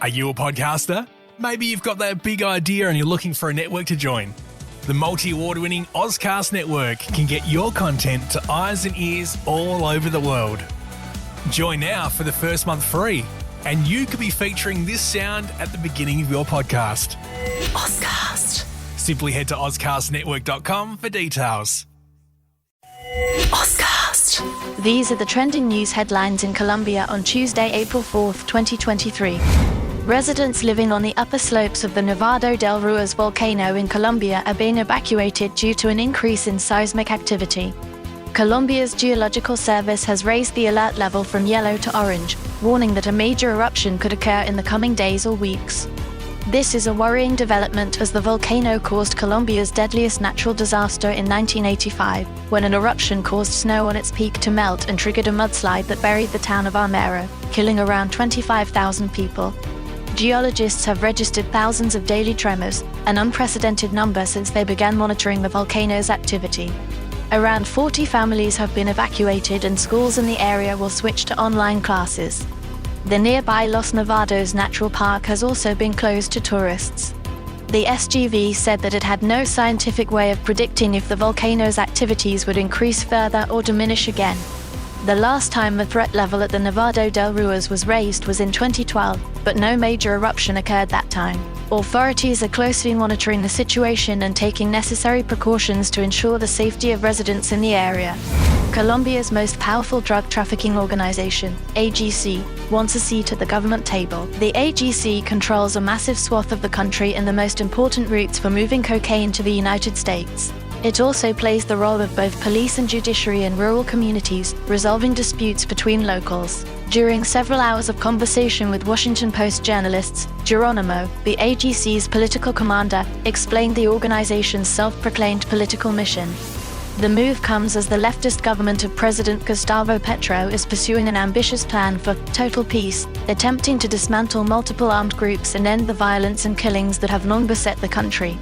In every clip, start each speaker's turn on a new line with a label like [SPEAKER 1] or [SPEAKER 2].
[SPEAKER 1] Are you a podcaster? Maybe you've got that big idea and you're looking for a network to join. The multi-award-winning Ozcast network can get your content to eyes and ears all over the world. Join now for the first month free, and you could be featuring this sound at the beginning of your podcast.
[SPEAKER 2] Ozcast.
[SPEAKER 1] Simply head to ozcastnetwork.com for details.
[SPEAKER 2] Ozcast.
[SPEAKER 3] These are the trending news headlines in Colombia on Tuesday, April 4th, 2023. Residents living on the upper slopes of the Nevado del Ruiz volcano in Colombia are being evacuated due to an increase in seismic activity. Colombia's Geological Service has raised the alert level from yellow to orange, warning that a major eruption could occur in the coming days or weeks. This is a worrying development as the volcano caused Colombia's deadliest natural disaster in 1985, when an eruption caused snow on its peak to melt and triggered a mudslide that buried the town of Armero, killing around 25,000 people. Geologists have registered thousands of daily tremors, an unprecedented number since they began monitoring the volcano's activity. Around 40 families have been evacuated and schools in the area will switch to online classes. The nearby Los Nevados Natural Park has also been closed to tourists. The SGV said that it had no scientific way of predicting if the volcano's activities would increase further or diminish again. The last time the threat level at the Nevado del Ruiz was raised was in 2012, but no major eruption occurred that time. Authorities are closely monitoring the situation and taking necessary precautions to ensure the safety of residents in the area. Colombia's most powerful drug trafficking organization, AGC, wants a seat at the government table. The AGC controls a massive swath of the country and the most important routes for moving cocaine to the United States. It also plays the role of both police and judiciary in rural communities, resolving disputes between locals. During several hours of conversation with Washington Post journalists, Geronimo, the AGC's political commander, explained the organization's self-proclaimed political mission. The move comes as the leftist government of President Gustavo Petro is pursuing an ambitious plan for total peace, attempting to dismantle multiple armed groups and end the violence and killings that have long beset the country.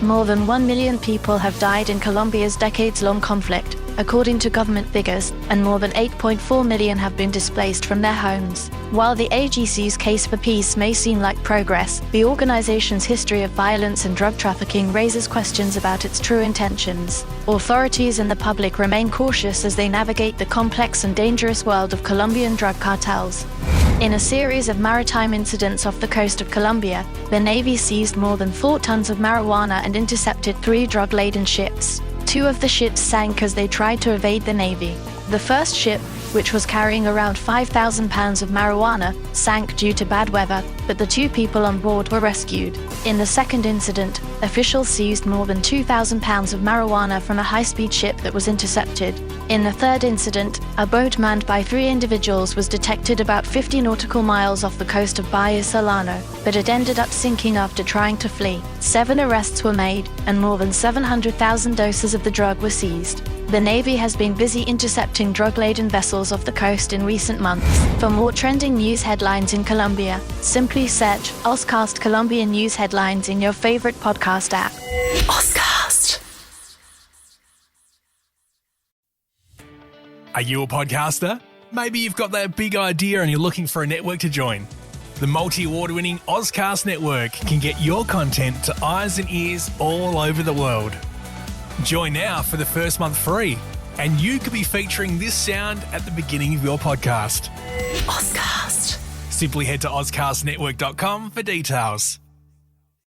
[SPEAKER 3] More than 1 million people have died in Colombia's decades-long conflict, according to government figures, and more than 8.4 million have been displaced from their homes. While the AGC's case for peace may seem like progress, the organization's history of violence and drug trafficking raises questions about its true intentions. Authorities and the public remain cautious as they navigate the complex and dangerous world of Colombian drug cartels. In a series of maritime incidents off the coast of Colombia, the Navy seized more than 4 tons of marijuana and intercepted 3 drug-laden ships. 2 of the ships sank as they tried to evade the Navy. The first ship, which was carrying around 5,000 pounds of marijuana, sank due to bad weather, but the 2 people on board were rescued. In the second incident, officials seized more than 2,000 pounds of marijuana from a high-speed ship that was intercepted. In the third incident, a boat manned by 3 individuals was detected about 50 nautical miles off the coast of Bahia Solano, but it ended up sinking after trying to flee. 7 arrests were made, and more than 700,000 doses of the drug were seized. The Navy has been busy intercepting drug-laden vessels off the coast in recent months. For more trending news headlines in Colombia, simply search Ozcast Colombian News Headlines in your favorite podcast app.
[SPEAKER 2] Ozcast.
[SPEAKER 1] Are you a podcaster? Maybe you've got that big idea and you're looking for a network to join. The multi-award-winning Ozcast network can get your content to eyes and ears all over the world. Join now for the first month free, and you could be featuring this sound at the beginning of your podcast.
[SPEAKER 2] Ozcast.
[SPEAKER 1] Simply head to ozcastnetwork.com for details.